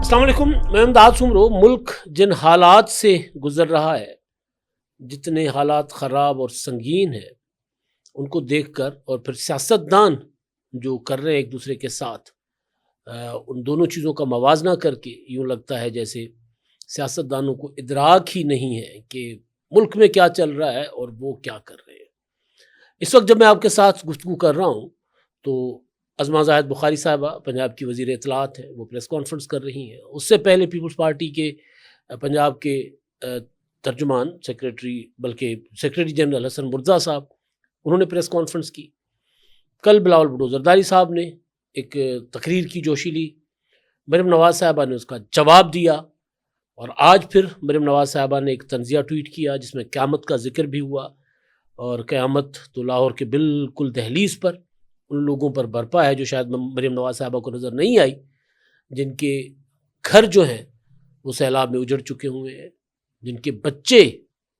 السلام علیکم، میں امداد سمرو۔ ملک جن حالات سے گزر رہا ہے، جتنے حالات خراب اور سنگین ہیں، ان کو دیکھ کر اور پھر سیاستدان جو کر رہے ہیں ایک دوسرے کے ساتھ، ان دونوں چیزوں کا موازنہ کر کے یوں لگتا ہے جیسے سیاستدانوں کو ادراک ہی نہیں ہے کہ ملک میں کیا چل رہا ہے اور وہ کیا کر رہے ہیں۔ اس وقت جب میں آپ کے ساتھ گفتگو کر رہا ہوں تو عظمہ زاہد بخاری صاحبہ پنجاب کی وزیر اطلاعات ہیں، وہ پریس کانفرنس کر رہی ہیں۔ اس سے پہلے پیپلز پارٹی کے پنجاب کے ترجمان بلکہ سیکریٹری جنرل حسن مرزا صاحب، انہوں نے پریس کانفرنس کی۔ کل بلاول بھٹو زرداری صاحب نے ایک تقریر کی جوشیلی، مریم نواز صاحبہ نے اس کا جواب دیا، اور آج پھر مریم نواز صاحبہ نے ایک طنزیہ ٹویٹ کیا جس میں قیامت کا ذکر بھی ہوا، اور قیامت تو لاہور کے بالکل دہلیز پر ان لوگوں پر برپا ہے جو شاید مریم نواز صاحبہ کو نظر نہیں آئی، جن کے گھر جو ہیں وہ سیلاب میں اجڑ چکے ہوئے ہیں، جن کے بچے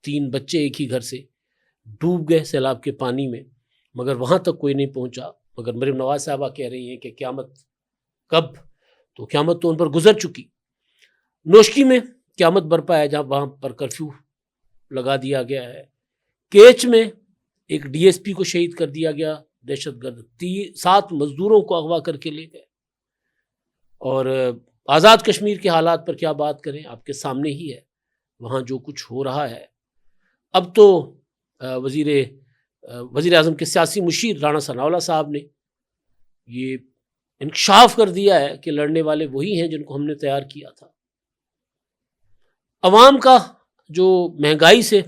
3 بچے ایک ہی گھر سے ڈوب گئے سیلاب کے پانی میں، مگر وہاں تک کوئی نہیں پہنچا۔ مگر مریم نواز صاحبہ کہہ رہی ہیں کہ قیامت کب؟ تو قیامت تو ان پر گزر چکی۔ نوشکی میں قیامت برپا ہے جہاں وہاں پر کرفیو لگا دیا گیا ہے۔ کیچ میں ایک ڈی ایس پی کو شہید کر دیا گیا، دہشت گرد 7 مزدوروں کو اغوا کر کے لے گئے۔ اور آزاد کشمیر کے حالات پر کیا بات کریں، آپ کے سامنے ہی ہے وہاں جو کچھ ہو رہا ہے۔ اب تو وزیر اعظم کے سیاسی مشیر رانا ثناءاللہ صاحب نے یہ انکشاف کر دیا ہے کہ لڑنے والے وہی ہیں جن کو ہم نے تیار کیا تھا۔ عوام کا جو مہنگائی سے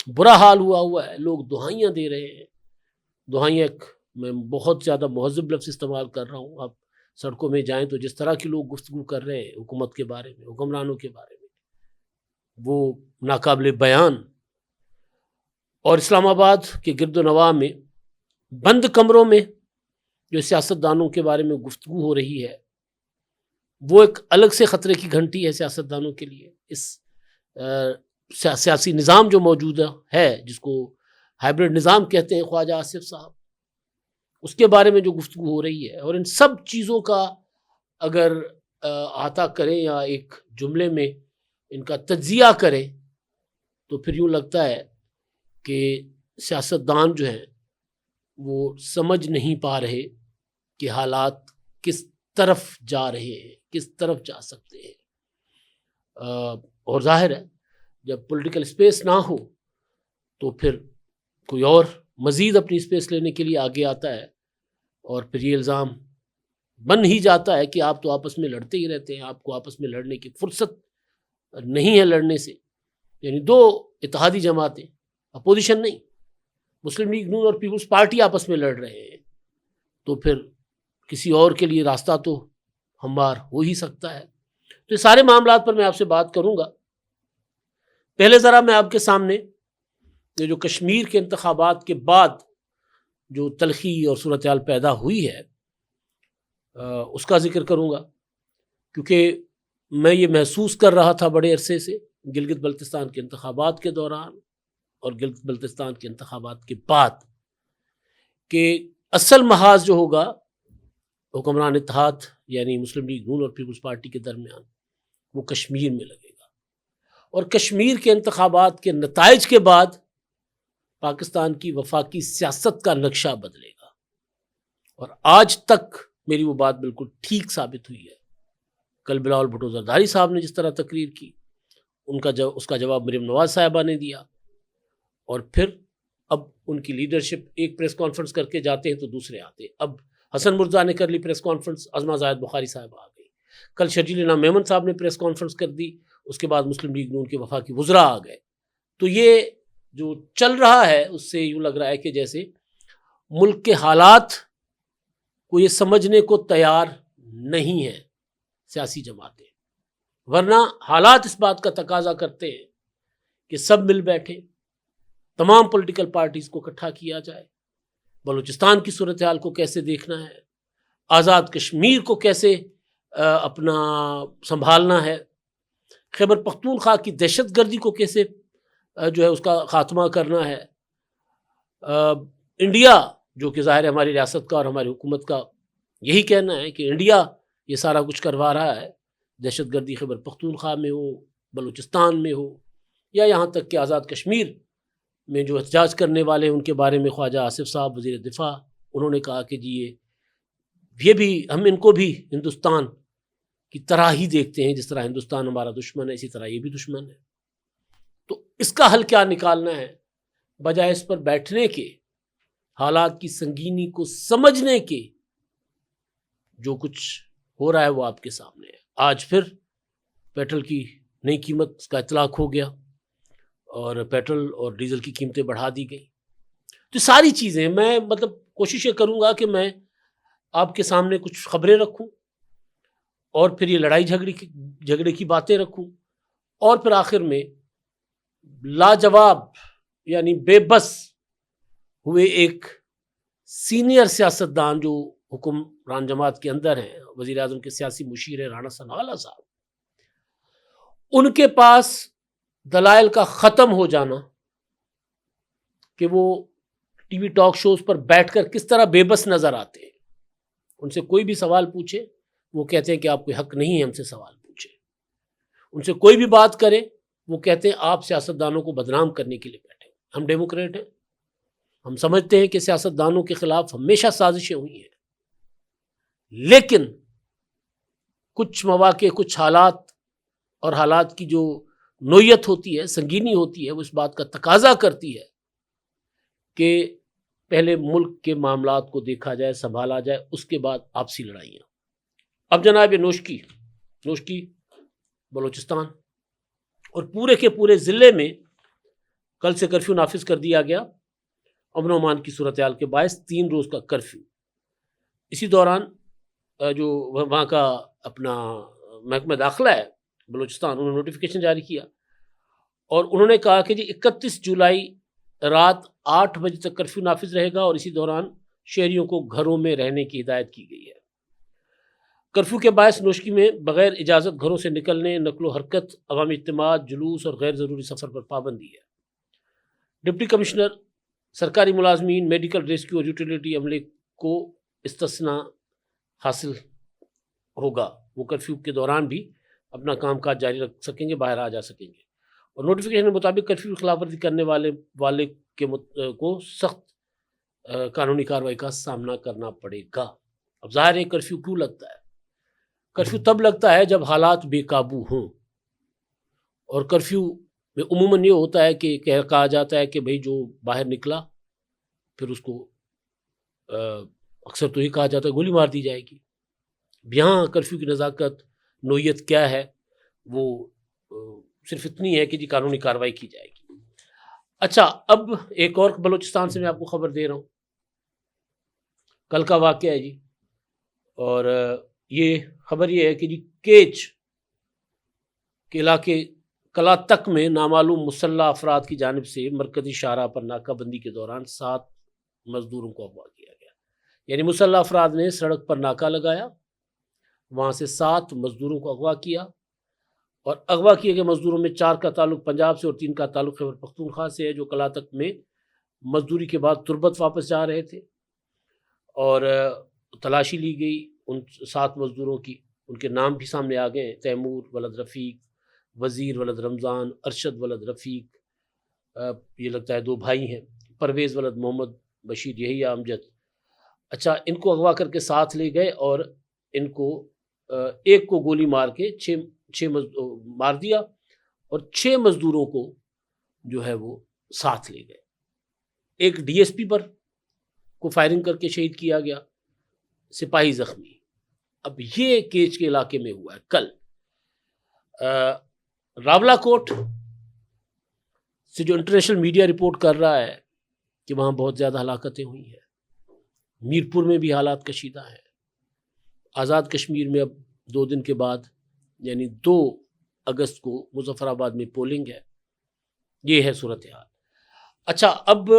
برا حال ہوا ہے، لوگ دہائیاں دے رہے ہیں۔ دہائیاں میں بہت زیادہ مہذب لفظ استعمال کر رہا ہوں۔ آپ سڑکوں میں جائیں تو جس طرح کی لوگ گفتگو کر رہے ہیں حکومت کے بارے میں، حکمرانوں کے بارے میں، وہ ناقابل بیان۔ اور اسلام آباد کے گرد و نواح میں بند کمروں میں جو سیاستدانوں کے بارے میں گفتگو ہو رہی ہے، وہ ایک الگ سے خطرے کی گھنٹی ہے سیاستدانوں کے لیے۔ اس سیاسی نظام جو موجود ہے، جس کو ہائبرڈ نظام کہتے ہیں خواجہ آصف صاحب، اس کے بارے میں جو گفتگو ہو رہی ہے، اور ان سب چیزوں کا اگر احاطہ کریں یا ایک جملے میں ان کا تجزیہ کریں تو پھر یوں لگتا ہے کہ سیاستدان جو ہیں وہ سمجھ نہیں پا رہے کہ حالات کس طرف جا رہے ہیں، کس طرف جا سکتے ہیں۔ اور ظاہر ہے جب پولیٹیکل اسپیس نہ ہو تو پھر کوئی اور مزید اپنی اسپیس لینے کے لیے آگے آتا ہے، اور پھر یہ الزام بن ہی جاتا ہے کہ آپ تو آپس میں لڑتے ہی رہتے ہیں، آپ کو آپس میں لڑنے کی فرصت نہیں ہے لڑنے سے۔ یعنی 2 اتحادی جماعتیں، اپوزیشن نہیں، مسلم لیگ نون اور پیپلز پارٹی آپس میں لڑ رہے ہیں، تو پھر کسی اور کے لیے راستہ تو ہموار ہو ہی سکتا ہے۔ تو یہ سارے معاملات پر میں آپ سے بات کروں گا۔ پہلے ذرا میں آپ کے سامنے یہ جو کشمیر کے انتخابات کے بعد جو تلخی اور صورتحال پیدا ہوئی ہے اس کا ذکر کروں گا، کیونکہ میں یہ محسوس کر رہا تھا بڑے عرصے سے گلگت بلتستان کے انتخابات کے دوران اور گلگت بلتستان کے انتخابات کے بعد، کہ اصل محاذ جو ہوگا حکمران اتحاد یعنی مسلم لیگ نون اور پیپلز پارٹی کے درمیان، وہ کشمیر میں لگے گا۔ اور کشمیر کے انتخابات کے نتائج کے بعد پاکستان کی وفاقی سیاست کا نقشہ بدلے گا، اور آج تک میری وہ بات بالکل ٹھیک ثابت ہوئی ہے۔ کل بلاول بھٹو زرداری صاحب نے جس طرح تقریر کی، اس کا جواب مریم نواز صاحبہ نے دیا، اور پھر اب ان کی لیڈرشپ ایک پریس کانفرنس کر کے جاتے ہیں تو دوسرے آتے ہیں۔ اب حسن مرزا نے کر لی پریس کانفرنس، عظمہ زاہد بخاری صاحب آ گئی، کل شرجیل انعام میمن صاحب نے پریس کانفرنس کر دی، اس کے بعد مسلم لیگ نون کے وفاقی وزراء آ گئے۔ تو یہ جو چل رہا ہے اس سے یوں لگ رہا ہے کہ جیسے ملک کے حالات کو یہ سمجھنے کو تیار نہیں ہے سیاسی جماعتیں، ورنہ حالات اس بات کا تقاضا کرتے ہیں کہ سب مل بیٹھے، تمام پولیٹیکل پارٹیز کو اکٹھا کیا جائے، بلوچستان کی صورتحال کو کیسے دیکھنا ہے، آزاد کشمیر کو کیسے اپنا سنبھالنا ہے، خیبر پختونخوا کی دہشت گردی کو کیسے جو ہے اس کا خاتمہ کرنا ہے۔ انڈیا جو کہ ظاہر ہے ہماری ریاست کا اور ہماری حکومت کا یہی کہنا ہے کہ انڈیا یہ سارا کچھ کروا رہا ہے، دہشت گردی خیبر پختونخوا میں ہو، بلوچستان میں ہو، یا یہاں تک کہ آزاد کشمیر میں جو احتجاج کرنے والے ہیں ان کے بارے میں خواجہ آصف صاحب وزیر دفاع، انہوں نے کہا کہ جی یہ بھی ہم ان کو بھی ہندوستان کی طرح ہی دیکھتے ہیں، جس طرح ہندوستان ہمارا دشمن ہے اسی طرح یہ بھی دشمن ہے۔ تو اس کا حل کیا نکالنا ہے؟ بجائے اس پر بیٹھنے کے، حالات کی سنگینی کو سمجھنے کے، جو کچھ ہو رہا ہے وہ آپ کے سامنے ہے۔ آج پھر پیٹرول کی نئی قیمت کا اطلاق ہو گیا اور پیٹرول اور ڈیزل کی قیمتیں بڑھا دی گئی۔ تو ساری چیزیں میں کوشش یہ کروں گا کہ میں آپ کے سامنے کچھ خبریں رکھوں اور پھر یہ لڑائی جھگڑے کی باتیں رکھوں، اور پھر آخر میں لاجواب یعنی بے بس ہوئے ایک سینئر سیاستدان جو حکمران جماعت کے اندر ہیں، وزیر اعظم کے سیاسی مشیر ہیں رانا ثناءاللہ صاحب، ان کے پاس دلائل کا ختم ہو جانا کہ وہ ٹی وی ٹاک شوز پر بیٹھ کر کس طرح بے بس نظر آتے ہیں۔ ان سے کوئی بھی سوال پوچھے وہ کہتے ہیں کہ آپ کوئی حق نہیں ہے ہم سے سوال پوچھے، ان سے کوئی بھی بات کرے وہ کہتے ہیں آپ سیاستدانوں کو بدنام کرنے کے لیے بیٹھے۔ ہم ڈیموکریٹ ہیں، ہم سمجھتے ہیں کہ سیاستدانوں کے خلاف ہمیشہ سازشیں ہوئی ہیں، لیکن کچھ مواقع، کچھ حالات اور حالات کی جو نوعیت ہوتی ہے، سنگینی ہوتی ہے، وہ اس بات کا تقاضا کرتی ہے کہ پہلے ملک کے معاملات کو دیکھا جائے، سنبھالا جائے، اس کے بعد آپسی لڑائیاں۔ اب جناب نوشکی بلوچستان اور پورے کے پورے ضلع میں کل سے کرفیو نافذ کر دیا گیا، امن و امان کی صورتحال کے باعث 3 روز کا کرفیو۔ اسی دوران جو وہاں کا اپنا محکمہ داخلہ ہے بلوچستان، انہوں نے نوٹیفیکیشن جاری کیا اور انہوں نے کہا کہ جی 31 جولائی رات 8 بجے تک کرفیو نافذ رہے گا، اور اسی دوران شہریوں کو گھروں میں رہنے کی ہدایت کی گئی ہے۔ کرفیو کے باعث نوشکی میں بغیر اجازت گھروں سے نکلنے، نقل و حرکت، عوامی اجتماعات، جلوس اور غیر ضروری سفر پر پابندی ہے۔ ڈپٹی کمشنر، سرکاری ملازمین، میڈیکل، ریسکیو اور یوٹیلیٹی عملے کو استثناء حاصل ہوگا، وہ کرفیو کے دوران بھی اپنا کام کاج جاری رکھ سکیں گے، باہر آ جا سکیں گے، اور نوٹیفیکیشن کے مطابق کرفیو کی خلاف ورزی کرنے والے کو سخت قانونی کارروائی کا سامنا کرنا پڑے گا۔ اب ظاہر ہے کرفیو کیوں لگتا ہے؟ کرفیو تب لگتا ہے جب حالات بے قابو ہوں، اور کرفیو میں عموماً یہ ہوتا ہے کہ کہا جاتا ہے کہ بھئی جو باہر نکلا پھر اس کو اکثر تو یہ کہا جاتا ہے گولی مار دی جائے گی۔ یہاں کرفیو کی نزاکت، نوعیت کیا ہے، وہ صرف اتنی ہے کہ جی قانونی کارروائی کی جائے گی۔ اچھا، اب ایک اور بلوچستان سے میں آپ کو خبر دے رہا ہوں، کل کا واقعہ ہے جی، اور یہ خبر یہ ہے کہ جی کیچ کے علاقے کلا تک میں نامعلوم مسلح افراد کی جانب سے مرکزی شاہراہ پر ناکہ بندی کے دوران 7 مزدوروں کو اغوا کیا گیا۔ یعنی مسلح افراد نے سڑک پر ناکہ لگایا، وہاں سے 7 مزدوروں کو اغوا کیا، اور اغوا کیے گئے مزدوروں میں 4 کا تعلق پنجاب سے اور 3 کا تعلق خیبر پختونخوا سے ہے، جو کلا تک میں مزدوری کے بعد تربت واپس جا رہے تھے، اور تلاشی لی گئی ان 7 مزدوروں کی، ان کے نام بھی سامنے آ گئے ہیں، تیمور ولد رفیق، وزیر ولد رمضان، ارشد ولد رفیق، یہ لگتا ہے 2 بھائی ہیں، پرویز ولد محمد، بشیر یحییٰ امجد۔ اچھا، ان کو اغوا کر کے ساتھ لے گئے اور ان کو ایک کو گولی مار کے 6 مار دیا، اور 6 مزدوروں کو جو ہے وہ ساتھ لے گئے۔ ایک ڈی ایس پی پر کو فائرنگ کر کے شہید کیا گیا، سپاہی زخمی۔ اب یہ کیچ کے علاقے میں ہوا ہے کل۔ راولا کوٹ سے جو انٹرنیشنل میڈیا رپورٹ کر رہا ہے کہ وہاں بہت زیادہ ہلاکتیں ہوئی ہیں، میرپور میں بھی حالات کشیدہ ہیں، آزاد کشمیر میں اب 2 دن کے بعد یعنی 2 اگست کو مظفر آباد میں پولنگ ہے، یہ ہے صورتحال۔ اچھا، اب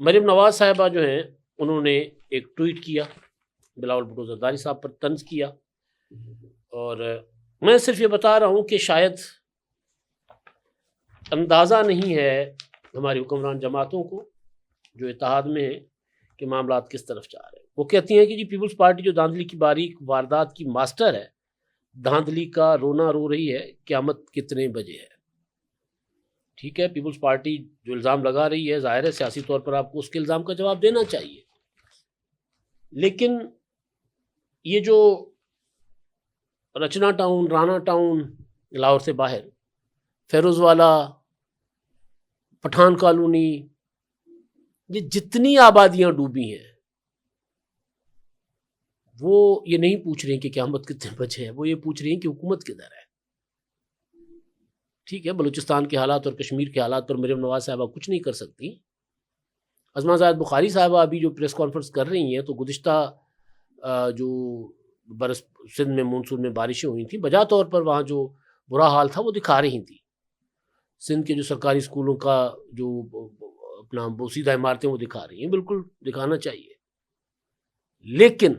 مریم نواز صاحبہ جو ہیں انہوں نے ایک ٹویٹ کیا، بلاول بھٹو زرداری صاحب پر طنز کیا، اور میں صرف یہ بتا رہا ہوں کہ شاید اندازہ نہیں ہے ہماری حکمران جماعتوں کو جو اتحاد میں ہیں کہ معاملات کس طرف جا رہے ہیں۔ وہ کہتی ہیں کہ جی پیپلز پارٹی جو دھاندلی کی باریک واردات کی ماسٹر ہے، دھاندلی کا رونا رو رہی ہے قیامت کتنے بجے ہے. ٹھیک ہے، پیپلز پارٹی جو الزام لگا رہی ہے ظاہر ہے سیاسی طور پر آپ کو اس کے الزام کا جواب دینا چاہیے، لیکن یہ جو رچنا ٹاؤن، رانا ٹاؤن لاہور سے باہر، فیروز والا، پٹھان کالونی، یہ جتنی آبادیاں ڈوبی ہیں وہ یہ نہیں پوچھ رہی ہیں کہ قیامت کتنے بجے ہے، وہ یہ پوچھ رہی ہیں کہ حکومت کدھر ہے. ٹھیک ہے، بلوچستان کے حالات اور کشمیر کے حالات پر مریم نواز صاحبہ کچھ نہیں کر سکتی. عظما زاہد بخاری صاحبہ ابھی جو پریس کانفرنس کر رہی ہیں تو گزشتہ جو برس سندھ میں مونسون میں بارشیں ہوئی تھیں، بجا طور پر وہاں جو برا حال تھا وہ دکھا رہی تھیں. سندھ کے جو سرکاری اسکولوں کا جو اپنا بوسیدہ عمارتیں وہ دکھا رہی ہیں، بالکل دکھانا چاہیے. لیکن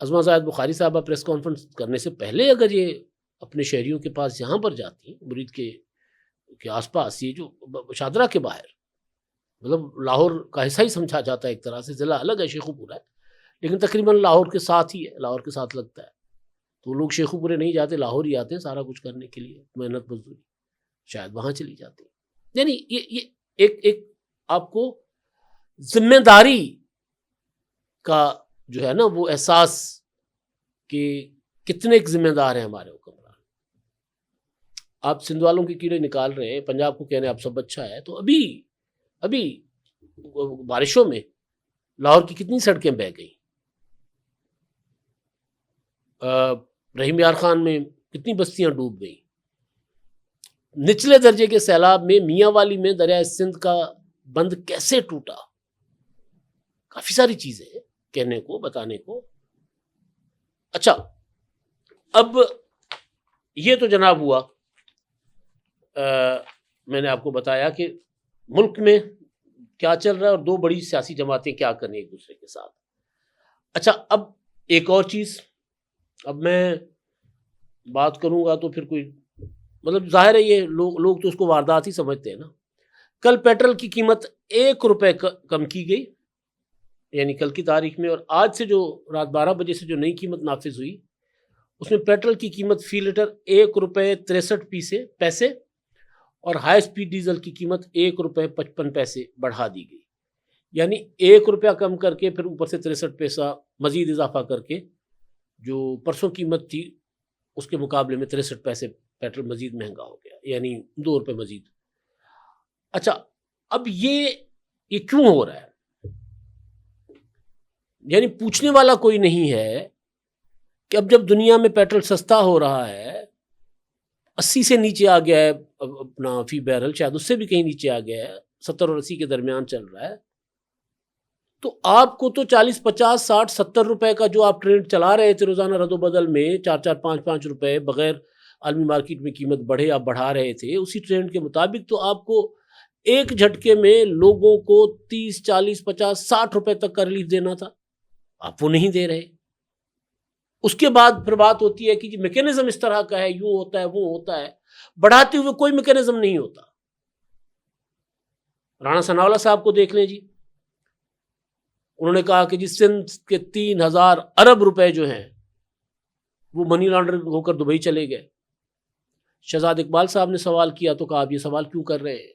عظما زاہد بخاری صاحبہ پریس کانفرنس کرنے سے پہلے اگر یہ اپنے شہریوں کے پاس یہاں پر جاتی ہیں، مرید کے آس پاس، یہ جو شادرہ کے باہر، مطلب لاہور کا حصہ ہی سمجھا جاتا ہے ایک طرح سے، ضلع الگ ہے شیخو پورہ ہے لیکن تقریباً لاہور کے ساتھ ہی ہے، لاہور کے ساتھ لگتا ہے. تو لوگ شیخو پورے نہیں جاتے، لاہور ہی آتے ہیں سارا کچھ کرنے کے لیے، محنت مزدوری، شاید وہاں چلی جاتی ہیں. یعنی یہ ایک آپ کو ذمہ داری کا جو ہے نا وہ احساس کہ کتنے ذمہ دار ہیں ہمارے حکمران. آپ سندھ والوں کے کیڑے نکال رہے ہیں، پنجاب کو کہہ رہے ہیں آپ سب اچھا ہے، تو ابھی بارشوں میں لاہور کی کتنی سڑکیں بہہ گئیں، رحیم یار خان میں کتنی بستیاں ڈوب گئیں. نچلے درجے کے سیلاب میں میاں والی میں دریائے سندھ کا بند کیسے ٹوٹا. کافی ساری چیزیں ہیں کہنے کو، بتانے کو. اچھا، اب یہ تو جناب ہوا، میں نے آپ کو بتایا کہ ملک میں کیا چل رہا ہے اور دو بڑی سیاسی جماعتیں کیا کریں ایک دوسرے کے ساتھ. اچھا، اب ایک اور چیز، اب میں بات کروں گا تو پھر کوئی مطلب ظاہر ہے یہ لوگ تو اس کو واردات ہی سمجھتے ہیں نا. کل پیٹرول کی قیمت 1 روپے کم کی گئی، یعنی کل کی تاریخ میں، اور آج سے جو رات 12 بجے سے جو نئی قیمت نافذ ہوئی اس میں پیٹرول کی قیمت فی لیٹر 1 روپے 63 پیسے اور ہائی سپیڈ ڈیزل کی قیمت 1 روپے 55 پیسے بڑھا دی گئی. یعنی 1 روپیہ کم کر کے پھر اوپر سے 63 پیسہ مزید اضافہ کر کے جو پرسوں قیمت تھی اس کے مقابلے میں 63 پیسے پیٹرول مزید مہنگا ہو گیا، یعنی 2 روپے مزید. اچھا، اب یہ کیوں ہو رہا ہے؟ یعنی پوچھنے والا کوئی نہیں ہے کہ اب جب دنیا میں پیٹرول سستا ہو رہا ہے، 80 سے نیچے آ گیا ہے اپنا فی بیرل، شاید اس سے بھی کہیں نیچے آ گیا ہے، 70 اور 80 کے درمیان چل رہا ہے، تو آپ کو تو 40 50 60 70 روپے کا جو آپ ٹرینڈ چلا رہے تھے روزانہ رد و بدل میں 4 4 5 روپے بغیر عالمی مارکیٹ میں قیمت بڑھے آپ بڑھا رہے تھے، اسی ٹرینڈ کے مطابق تو آپ کو ایک جھٹکے میں لوگوں کو 30 40 50 60 روپے تک کا ریلیف دینا تھا، آپ وہ نہیں دے رہے. اس کے بعد پھر بات ہوتی ہے کہ جی میکینزم اس طرح کا ہے، یوں ہوتا ہے وہ ہوتا ہے، بڑھاتے ہوئے کوئی میکینزم نہیں ہوتا. رانا ثناءاللہ صاحب کو دیکھ لیں جی، انہوں نے کہا کہ جی سندھ کے 3000 ارب روپے جو ہیں وہ منی لانڈرنگ ہو کر دبئی چلے گئے. شہزاد اقبال صاحب نے سوال کیا تو کہا آپ یہ سوال کیوں کر رہے ہیں.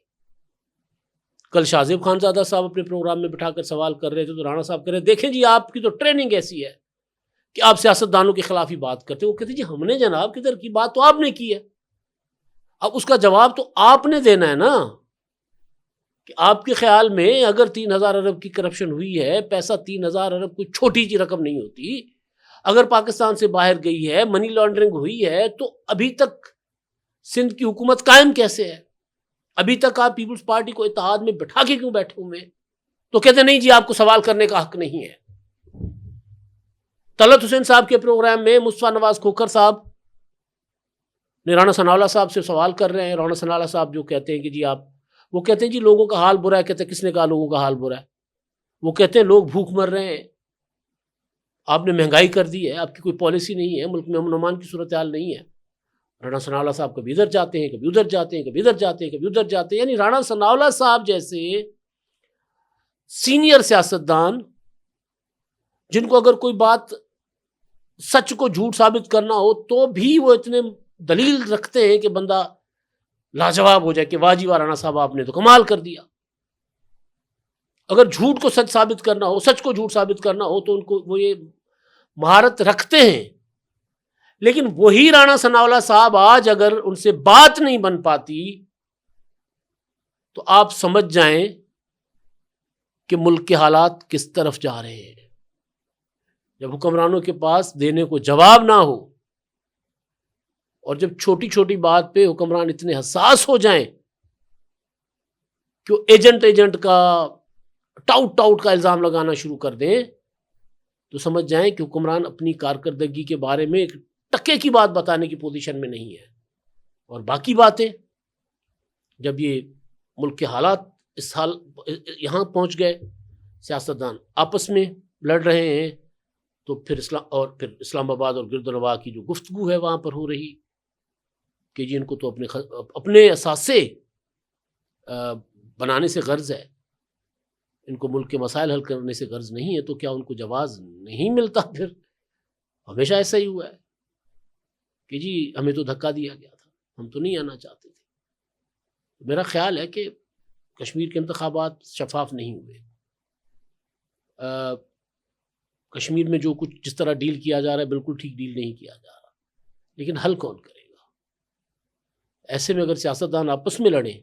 کل شاہ زیب خانزادہ صاحب اپنے پروگرام میں بٹھا کر سوال کر رہے تھے تو رانا صاحب کہہ رہے دیکھیں جی آپ کی تو ٹریننگ ایسی ہے کہ آپ سیاستدانوں کے خلاف ہی بات کرتے. وہ کہتے جی ہم نے جناب کدھر کی بات، تو آپ نے کی ہے، اب اس کا جواب تو آپ نے دینا ہے نا کہ آپ کے خیال میں اگر 3000 ارب کی کرپشن ہوئی ہے، پیسہ 3000 ارب کوئی چھوٹی سی رقم نہیں ہوتی، اگر پاکستان سے باہر گئی ہے، منی لانڈرنگ ہوئی ہے، تو ابھی تک سندھ کی حکومت قائم کیسے ہے؟ ابھی تک آپ پیپلز پارٹی کو اتحاد میں بٹھا کے کیوں بیٹھے ہوئے؟ تو کہتے نہیں جی آپ کو سوال کرنے کا حق نہیں ہے. طلعت حسین صاحب کے پروگرام میں مصطفیٰ نواز کھوکھر صاحب نے رانا ثناءاللہ صاحب سے سوال کر رہے ہیں. رانا ثناءاللہ صاحب جو کہتے ہیں کہ جی آپ، وہ کہتے ہیں جی لوگوں کا حال برا ہے. کہتے ہیں کس نے کہا لوگوں کا حال برا ہے؟ وہ کہتے ہیں لوگ بھوک مر رہے ہیں، آپ نے مہنگائی کر دی ہے، آپ کی کوئی پالیسی نہیں ہے، ملک میں امن و امان کی صورتحال نہیں ہے. رانا ثناءاللہ صاحب کبھی ادھر جاتے ہیں، کبھی ادھر جاتے ہیں، کبھی ادھر جاتے ہیں، کبھی ادھر جاتے ہیں. یعنی رانا ثناءاللہ صاحب جیسے سینئر سیاستدان جن کو اگر کوئی بات سچ کو جھوٹ ثابت کرنا ہو تو بھی وہ اتنے دلیل رکھتے ہیں کہ بندہ لاجواب ہو جائے کہ واہ جی واہ رانا صاحب آپ نے تو کمال کر دیا. اگر جھوٹ کو سچ ثابت کرنا ہو، سچ کو جھوٹ ثابت کرنا ہو تو ان کو وہ یہ مہارت رکھتے ہیں. لیکن وہی رانا ثناءاللہ صاحب آج اگر ان سے بات نہیں بن پاتی تو آپ سمجھ جائیں کہ ملک کے حالات کس طرف جا رہے ہیں. جب حکمرانوں کے پاس دینے کو جواب نہ ہو اور جب چھوٹی چھوٹی بات پہ حکمران اتنے حساس ہو جائیں کہ وہ ایجنٹ کا ٹاؤٹ کا الزام لگانا شروع کر دیں تو سمجھ جائیں کہ حکمران اپنی کارکردگی کے بارے میں ایک ٹکے کی بات بتانے کی پوزیشن میں نہیں ہے. اور باقی باتیں جب یہ ملک کے حالات اس حال یہاں پہنچ گئے، سیاستدان آپس میں لڑ رہے ہیں، تو پھر اسلام آباد اور گردنواں کی جو گفتگو ہے وہاں پر ہو رہی کہ جی ان کو تو اپنے اثاثے بنانے سے غرض ہے، ان کو ملک کے مسائل حل کرنے سے غرض نہیں ہے، تو کیا ان کو جواز نہیں ملتا؟ پھر ہمیشہ ایسا ہی ہوا ہے کہ جی ہمیں تو دھکا دیا گیا تھا، ہم تو نہیں آنا چاہتے تھے. میرا خیال ہے کہ کشمیر کے انتخابات شفاف نہیں ہوئے. کشمیر میں جو کچھ جس طرح ڈیل کیا جا رہا ہے بالکل ٹھیک ڈیل نہیں کیا جا رہا. لیکن حل کون کرے گا؟ ایسے میں اگر سیاستدان آپس میں لڑیں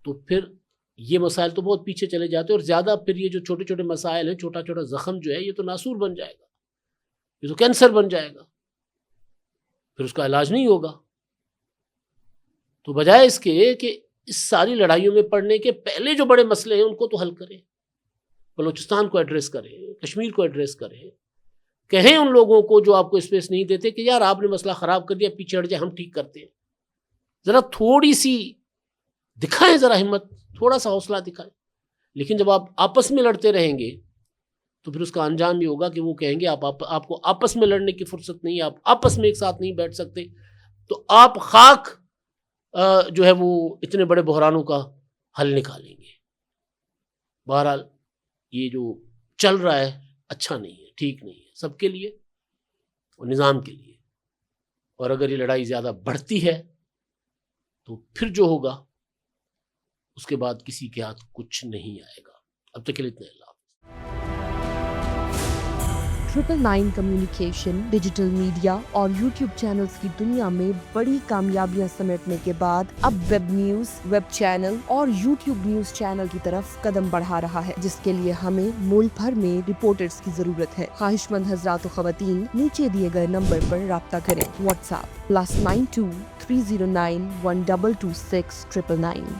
تو پھر یہ مسائل تو بہت پیچھے چلے جاتے ہیں، اور زیادہ پھر یہ جو چھوٹے چھوٹے مسائل ہیں، چھوٹا چھوٹا زخم جو ہے یہ تو ناسور بن جائے گا، یہ تو کینسر بن جائے گا، پھر اس کا علاج نہیں ہوگا. تو بجائے اس کے کہ اس ساری لڑائیوں میں پڑنے کے پہلے جو بڑے مسئلے ہیں ان کو تو حل کریں، بلوچستان کو ایڈریس کریں، کشمیر کو ایڈریس کریں، کہیں ان لوگوں کو جو آپ کو اسپیس نہیں دیتے کہ یار آپ نے مسئلہ خراب کر دیا، پیچھے ہٹ جائے، ہم ٹھیک کرتے ہیں. ذرا تھوڑی سی دکھائیں، ذرا ہمت، تھوڑا سا حوصلہ دکھائیں. لیکن جب آپ آپس میں لڑتے رہیں گے تو پھر اس کا انجام یہ ہوگا کہ وہ کہیں گے آپ کو آپس میں لڑنے کی فرصت نہیں ہے، آپ آپس میں ایک ساتھ نہیں بیٹھ سکتے، تو آپ خاک جو ہے وہ اتنے بڑے بحرانوں کا حل نکالیں گے. بہرحال یہ جو چل رہا ہے اچھا نہیں ہے، ٹھیک نہیں ہے سب کے لیے اور نظام کے لیے. اور اگر یہ لڑائی زیادہ بڑھتی ہے تو پھر جو ہوگا اس کے بعد کسی کے ہاتھ کچھ نہیں آئے گا. اب تک کے لیے اتنا. اللہ 999 کمیونیکیشن، ڈیجیٹل میڈیا اور یوٹیوب چینلز کی دنیا میں بڑی کامیابیاں سمیٹنے کے بعد اب ویب نیوز، ویب چینل اور یوٹیوب نیوز چینل کی طرف قدم بڑھا رہا ہے، جس کے لیے ہمیں ملک بھر میں رپورٹرز کی ضرورت ہے. خواہش مند حضرات و خواتین نیچے دیے گئے نمبر پر رابطہ کریں. What's app +92 309 1226 999.